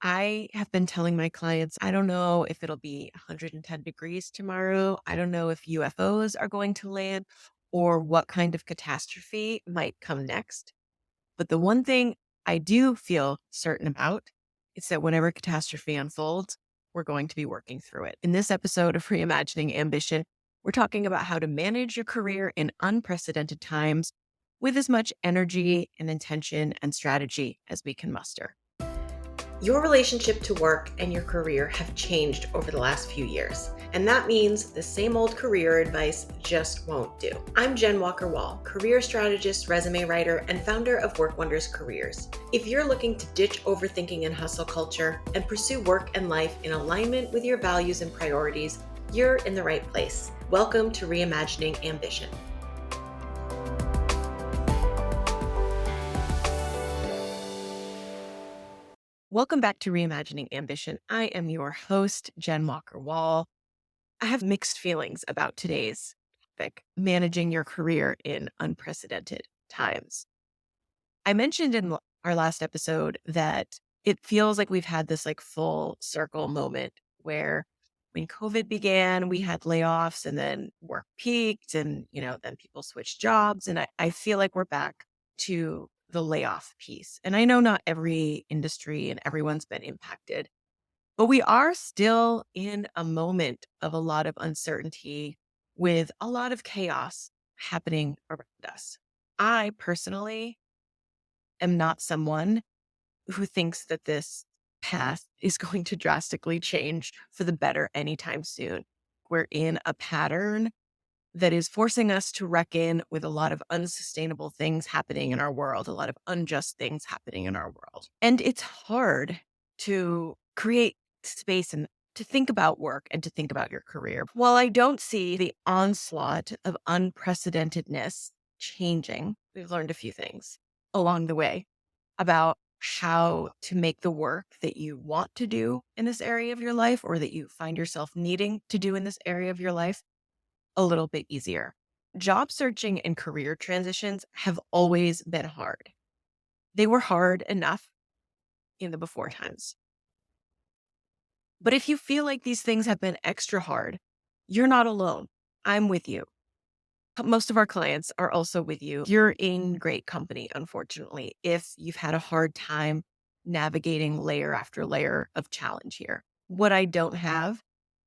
I have been telling my clients, I don't know if it'll be 110 degrees tomorrow. I don't know if UFOs are going to land or what kind of catastrophe might come next. But the one thing I do feel certain about is that whenever catastrophe unfolds, we're going to be working through it. In this episode of Reimagining Ambition, we're talking about how to manage your career in unprecedented times with as much energy and intention and strategy as we can muster. Your relationship to work and your career have changed over the last few years, and that means the same old career advice just won't do. I'm Jen Walker Wall, career strategist, resume writer, and founder of Work Wonders Careers. If you're looking to ditch overthinking and hustle culture and pursue work and life in alignment with your values and priorities, you're in the right place. Welcome to Reimagining Ambition. Welcome back to Reimagining Ambition. I am your host, Jen Walker Wall. I have mixed feelings about today's topic, managing your career in unprecedented times. I mentioned in our last episode that it feels like we've had this full circle moment where when COVID began, we had layoffs and then work peaked and, then people switched jobs. And I feel like we're back to the layoff piece. And I know not every industry and everyone's been impacted, but we are still in a moment of a lot of uncertainty with a lot of chaos happening around us. I personally am not someone who thinks that this path is going to drastically change for the better anytime soon. We're in a pattern that is forcing us to reckon with a lot of unsustainable things happening in our world, a lot of unjust things happening in our world. And it's hard to create space and to think about work and to think about your career. While I don't see the onslaught of unprecedentedness changing, we've learned a few things along the way about how to make the work that you want to do in this area of your life or that you find yourself needing to do in this area of your life a little bit easier. Job searching and career transitions have always been hard. They were hard enough in the before times. But if you feel like these things have been extra hard, you're not alone. I'm with you. Most of our clients are also with you. You're in great company, unfortunately, if you've had a hard time navigating layer after layer of challenge here. What I don't have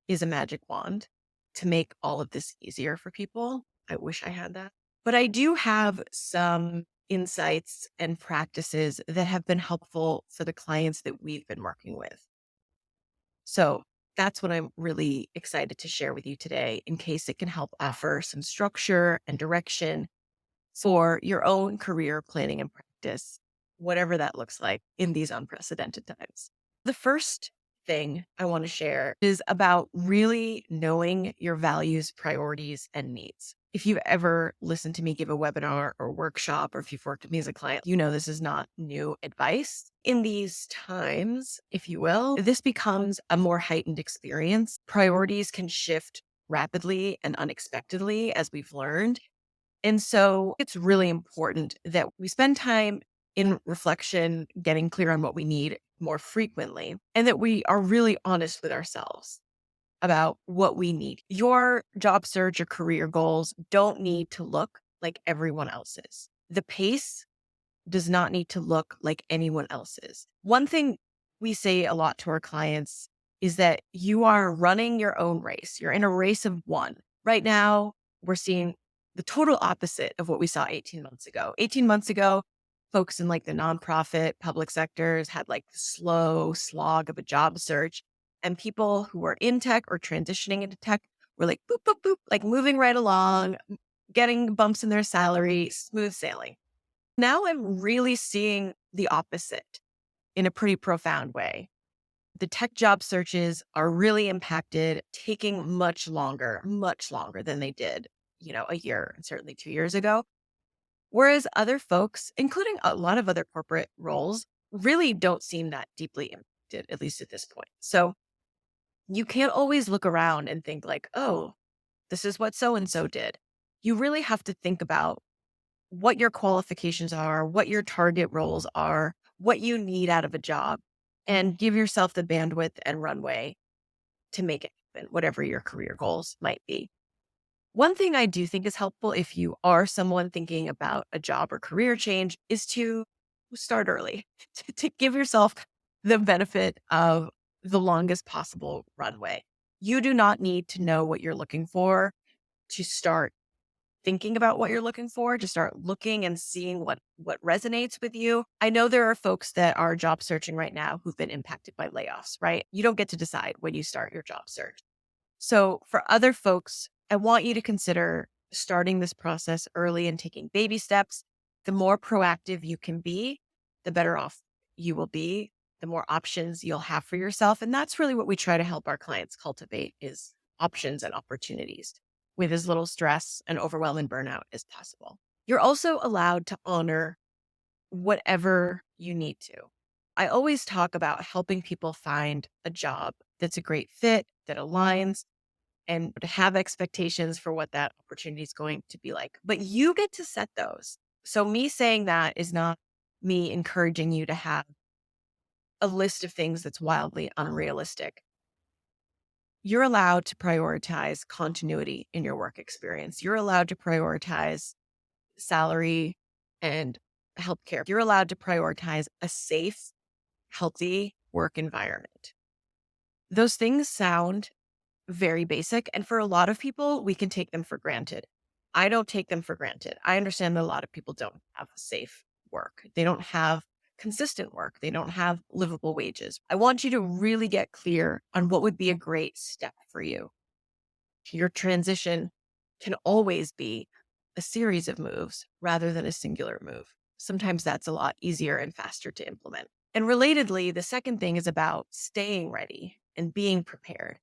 is a magic wand to make all of this easier for people. I wish I had that. But I do have some insights and practices that have been helpful for the clients that we've been working with. So that's what I'm really excited to share with you today, in case it can help offer some structure and direction for your own career planning and practice, whatever that looks like in these unprecedented times. The first thing I want to share is about really knowing your values, priorities, and needs. If you've ever listened to me give a webinar or workshop, or if you've worked with me as a client, you know this is not new advice. In these times, if you will, this becomes a more heightened experience. Priorities can shift rapidly and unexpectedly, as we've learned. And so it's really important that we spend time in reflection, getting clear on what we need more frequently, and that we are really honest with ourselves about what we need. Your job search or career goals don't need to look like everyone else's. The pace does not need to look like anyone else's. One thing we say a lot to our clients is that you are running your own race. You're in a race of one. Right now, we're seeing the total opposite of what we saw 18 months ago. 18 months ago, folks in the nonprofit, public sectors had the slow slog of a job search. And people who were in tech or transitioning into tech were boop, boop, boop, moving right along, getting bumps in their salary, smooth sailing. Now I'm really seeing the opposite in a pretty profound way. The tech job searches are really impacted, taking much longer than they did, a year and certainly 2 years ago. Whereas other folks, including a lot of other corporate roles, really don't seem that deeply impacted, at least at this point. So you can't always look around and think oh, this is what so-and-so did. You really have to think about what your qualifications are, what your target roles are, what you need out of a job, and give yourself the bandwidth and runway to make it happen, whatever your career goals might be. One thing I do think is helpful if you are someone thinking about a job or career change is to start early, to give yourself the benefit of the longest possible runway. You do not need to know what you're looking for to start thinking about what you're looking for, to start looking and seeing what resonates with you. I know there are folks that are job searching right now who've been impacted by layoffs, right? You don't get to decide when you start your job search. So for other folks, I want you to consider starting this process early and taking baby steps. The more proactive you can be, the better off you will be, the more options you'll have for yourself. And that's really what we try to help our clients cultivate is options and opportunities with as little stress and overwhelm and burnout as possible. You're also allowed to honor whatever you need to. I always talk about helping people find a job that's a great fit, that aligns, and to have expectations for what that opportunity is going to be like. But you get to set those. So, me saying that is not me encouraging you to have a list of things that's wildly unrealistic. You're allowed to prioritize continuity in your work experience. You're allowed to prioritize salary and healthcare. You're allowed to prioritize a safe, healthy work environment. Those things sound very basic. And for a lot of people, we can take them for granted. I don't take them for granted. I understand that a lot of people don't have safe work. They don't have consistent work. They don't have livable wages. I want you to really get clear on what would be a great step for you. Your transition can always be a series of moves rather than a singular move. Sometimes that's a lot easier and faster to implement. And relatedly, the second thing is about staying ready and being prepared.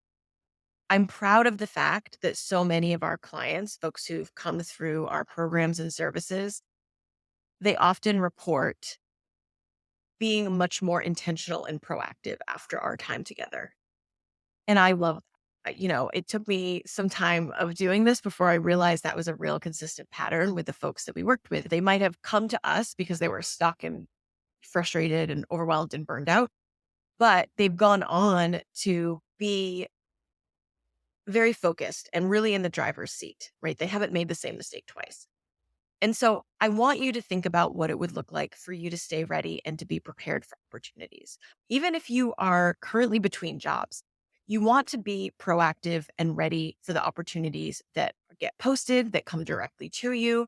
I'm proud of the fact that so many of our clients, folks who've come through our programs and services, they often report being much more intentional and proactive after our time together. And I love that. It took me some time of doing this before I realized that was a real consistent pattern with the folks that we worked with. They might have come to us because they were stuck and frustrated and overwhelmed and burned out, but they've gone on to be very focused and really in the driver's seat, right? They haven't made the same mistake twice. And so I want you to think about what it would look like for you to stay ready and to be prepared for opportunities. Even if you are currently between jobs, you want to be proactive and ready for the opportunities that get posted, that come directly to you.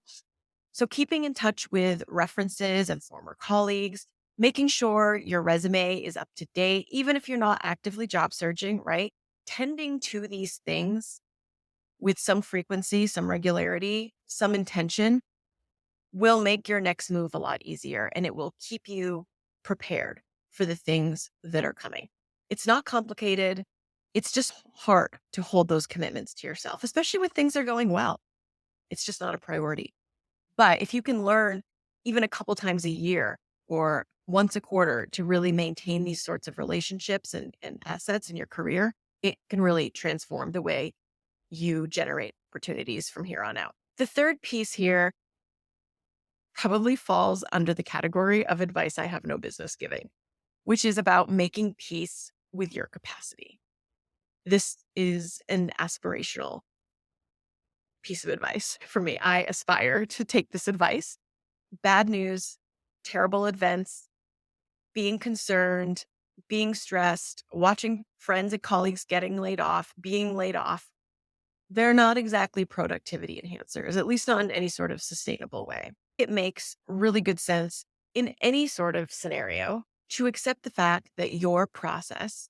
So keeping in touch with references and former colleagues, making sure your resume is up to date, even if you're not actively job searching, right? Tending to these things with some frequency, some regularity, some intention will make your next move a lot easier and it will keep you prepared for the things that are coming. It's not complicated. It's just hard to hold those commitments to yourself, especially when things are going well. It's just not a priority. But if you can learn even a couple times a year or once a quarter to really maintain these sorts of relationships and assets in your career, it can really transform the way you generate opportunities from here on out. The third piece here probably falls under the category of advice I have no business giving, which is about making peace with your capacity. This is an aspirational piece of advice for me. I aspire to take this advice. Bad news, terrible events, being concerned, being stressed, watching friends and colleagues getting laid off, being laid off. They're not exactly productivity enhancers, at least not in any sort of sustainable way. It makes really good sense in any sort of scenario to accept the fact that your process,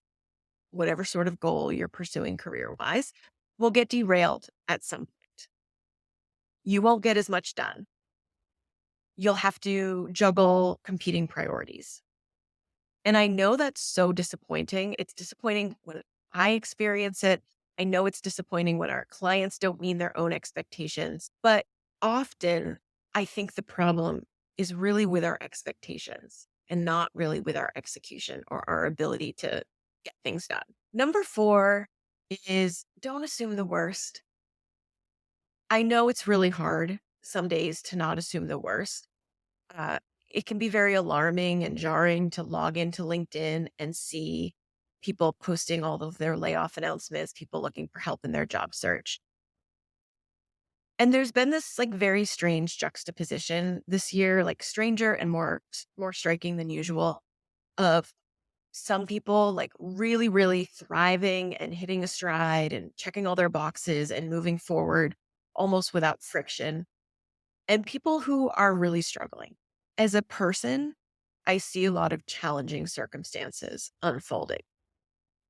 whatever sort of goal you're pursuing career wise, will get derailed at some point. You won't get as much done. You'll have to juggle competing priorities. And I know that's so disappointing. It's disappointing when I experience it. I know it's disappointing when our clients don't meet their own expectations, but often I think the problem is really with our expectations and not really with our execution or our ability to get things done. Number 4 is don't assume the worst. I know it's really hard some days to not assume the worst. it can be very alarming and jarring to log into LinkedIn and see people posting all of their layoff announcements, people looking for help in their job search. And there's been this like very strange juxtaposition this year, like stranger and more striking than usual, of some people like really, really thriving and hitting a stride and checking all their boxes and moving forward almost without friction, and people who are really struggling. As a person, I see a lot of challenging circumstances unfolding.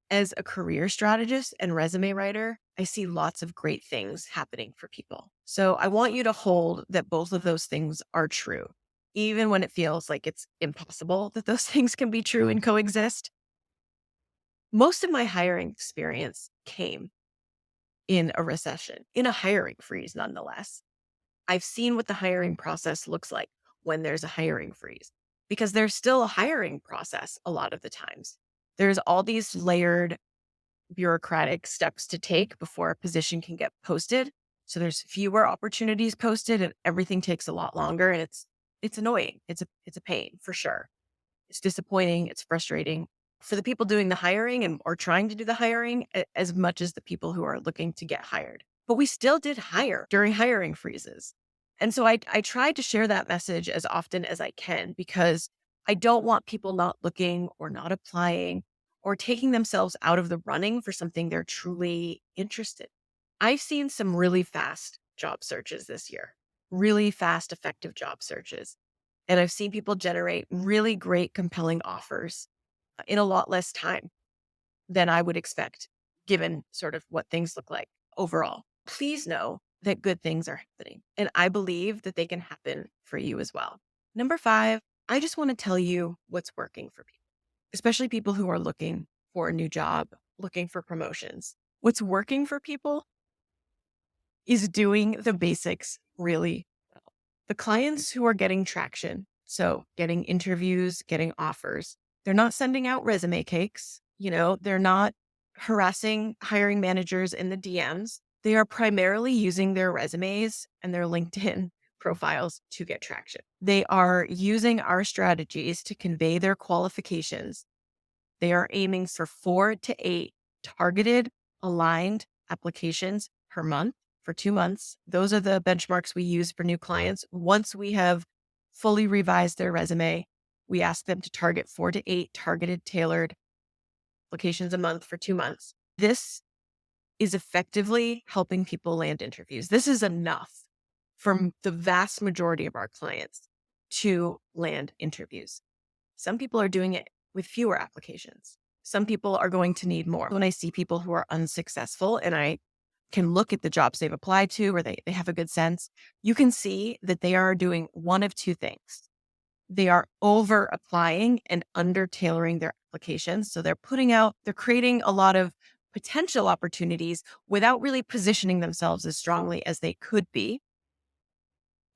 As a career strategist and resume writer, I see lots of great things happening for people. So I want you to hold that both of those things are true, even when it feels like it's impossible that those things can be true and coexist. Most of my hiring experience came in a recession, in a hiring freeze, nonetheless. I've seen what the hiring process looks like when there's a hiring freeze, because there's still a hiring process a lot of the times. There's all these layered bureaucratic steps to take before a position can get posted. So there's fewer opportunities posted and everything takes a lot longer, and it's annoying. It's a pain for sure. It's disappointing, it's frustrating for the people doing the hiring and or trying to do the hiring as much as the people who are looking to get hired. But we still did hire during hiring freezes. And so I tried to share that message as often as I can, because I don't want people not looking or not applying or taking themselves out of the running for something they're truly interested in. I've seen some really fast job searches this year, really fast, effective job searches. And I've seen people generate really great, compelling offers in a lot less time than I would expect, given sort of what things look like overall. Please know that good things are happening, and I believe that they can happen for you as well. Number 5, I just want to tell you what's working for people, especially people who are looking for a new job, looking for promotions. What's working for people is doing the basics really well. The clients who are getting traction, so getting interviews, getting offers, they're not sending out resume cakes. They're not harassing hiring managers in the DMs. They are primarily using their resumes and their LinkedIn profiles to get traction. They are using our strategies to convey their qualifications. They are aiming for 4 to 8 targeted, aligned applications per month for 2 months. Those are the benchmarks we use for new clients. Once we have fully revised their resume, we ask them to target 4 to 8 targeted, tailored applications a month for 2 months. This is effectively helping people land interviews. This is enough for the vast majority of our clients to land interviews. Some people are doing it with fewer applications. Some people are going to need more. When I see people who are unsuccessful and I can look at the jobs they've applied to, or they have a good sense, you can see that they are doing one of two things. They are over applying and under tailoring their applications. So they're creating a lot of potential opportunities without really positioning themselves as strongly as they could be,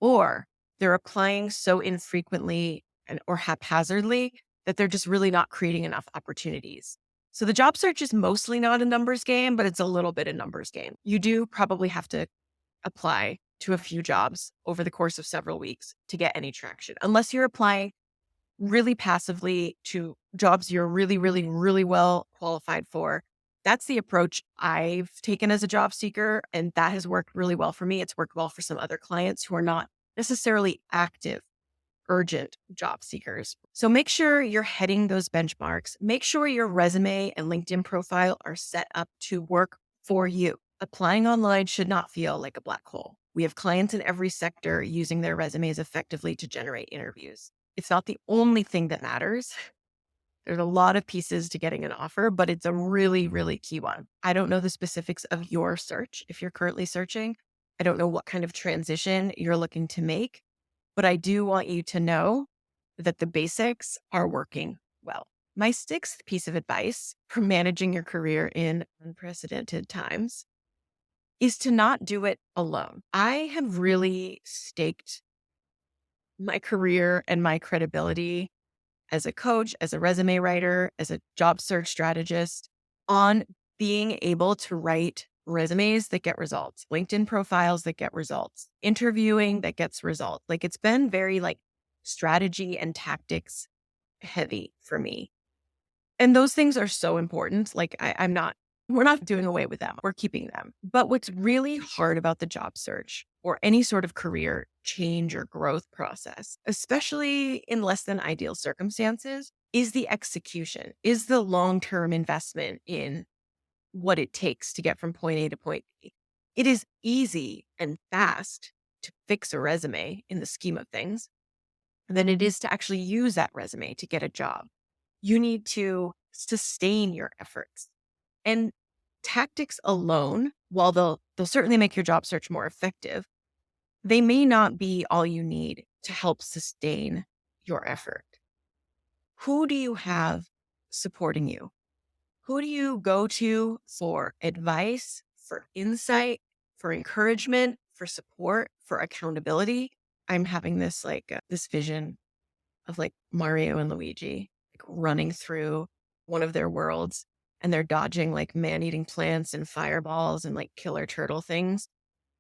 or they're applying so infrequently or haphazardly that they're just really not creating enough opportunities. So the job search is mostly not a numbers game, but it's a little bit a numbers game. You do probably have to apply to a few jobs over the course of several weeks to get any traction, unless you're applying really passively to jobs you're really, really, really well qualified for. That's the approach I've taken as a job seeker, and that has worked really well for me. It's worked well for some other clients who are not necessarily active, urgent job seekers. So make sure you're hitting those benchmarks. Make sure your resume and LinkedIn profile are set up to work for you. Applying online should not feel like a black hole. We have clients in every sector using their resumes effectively to generate interviews. It's not the only thing that matters. There's a lot of pieces to getting an offer, but it's a really, really key one. I don't know the specifics of your search if you're currently searching. I don't know what kind of transition you're looking to make, but I do want you to know that the basics are working well. My 6th piece of advice for managing your career in unprecedented times is to not do it alone. I have really staked my career and my credibility as a coach, as a resume writer, as a job search strategist on being able to write resumes that get results, LinkedIn profiles that get results, interviewing that gets results. Like, it's been very strategy and tactics heavy for me. And those things are so important. Like we're not doing away with them. We're keeping them. But what's really hard about the job search or any sort of career change or growth process, especially in less than ideal circumstances, is the execution, is the long-term investment in what it takes to get from point A to point B. It is easy and fast to fix a resume in the scheme of things than it is to actually use that resume to get a job. You need to sustain your efforts. And tactics alone, while they'll certainly make your job search more effective, they may not be all you need to help sustain your effort. Who do you have supporting you? Who do you go to for advice, for insight, for encouragement, for support, for accountability? I'm having this vision of like Mario and Luigi running through one of their worlds, and they're dodging like man-eating plants and fireballs and like killer turtle things.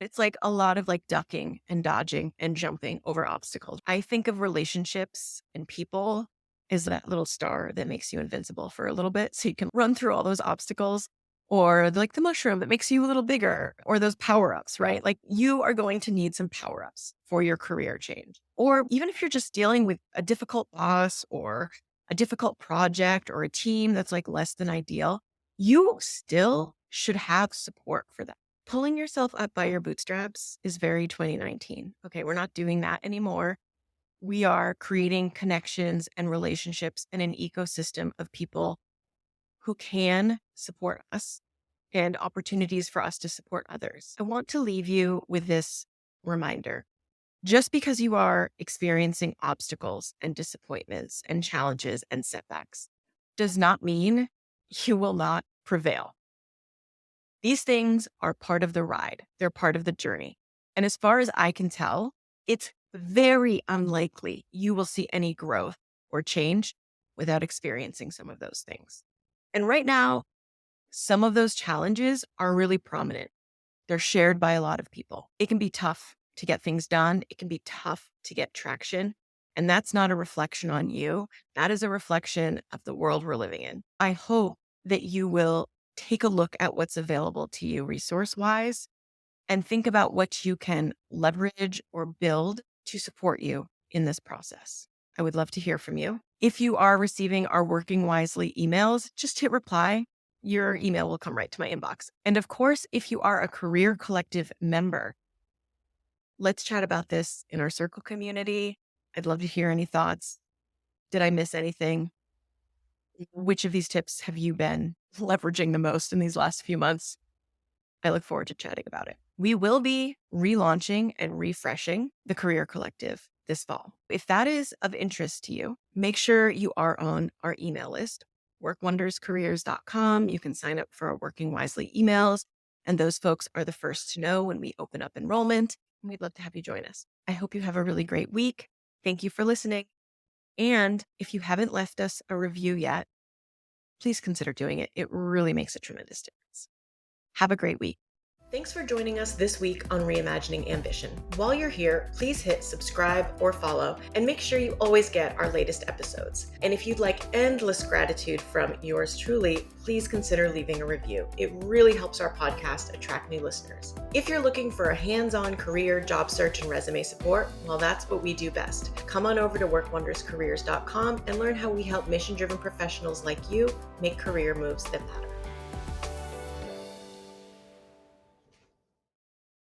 It's like a lot of like ducking and dodging and jumping over obstacles. I think of relationships and people as that little star that makes you invincible for a little bit so you can run through all those obstacles, or like the mushroom that makes you a little bigger, or those power-ups, right? Like you are going to need some power-ups for your career change. Or even if you're just dealing with a difficult boss or a difficult project or a team that's like less than ideal, you still should have support for that. Pulling yourself up by your bootstraps is very 2019. Okay, we're not doing that anymore. We are creating connections and relationships and an ecosystem of people who can support us and opportunities for us to support others. I want to leave you with this reminder. Just because you are experiencing obstacles and disappointments and challenges and setbacks does not mean you will not prevail. These things are part of the ride. They're part of the journey. And as far as I can tell, it's very unlikely you will see any growth or change without experiencing some of those things. And right now, some of those challenges are really prominent. They're shared by a lot of people. It can be tough to get things done. It can be tough to get traction. And that's not a reflection on you. That is a reflection of the world we're living in. I hope that you will take a look at what's available to you resource-wise and think about what you can leverage or build to support you in this process. I would love to hear from you. If you are receiving our Working Wisely emails, just hit reply. Your email will come right to my inbox. And of course, if you are a Career Collective member, let's chat about this in our circle community. I'd love to hear any thoughts. Did I miss anything? Which of these tips have you been leveraging the most in these last few months? I look forward to chatting about it. We will be relaunching and refreshing the Career Collective this fall. If that is of interest to you, make sure you are on our email list, workwonderscareers.com. You can sign up for our Working Wisely emails, and those folks are the first to know when we open up enrollment. And we'd love to have you join us. I hope you have a really great week. Thank you for listening. And if you haven't left us a review yet, please consider doing it. It really makes a tremendous difference. Have a great week. Thanks for joining us this week on Reimagining Ambition. While you're here, please hit subscribe or follow and make sure you always get our latest episodes. And if you'd like endless gratitude from yours truly, please consider leaving a review. It really helps our podcast attract new listeners. If you're looking for a hands-on career, job search, and resume support, well, that's what we do best. Come on over to workwonderscareers.com and learn how we help mission-driven professionals like you make career moves that matter.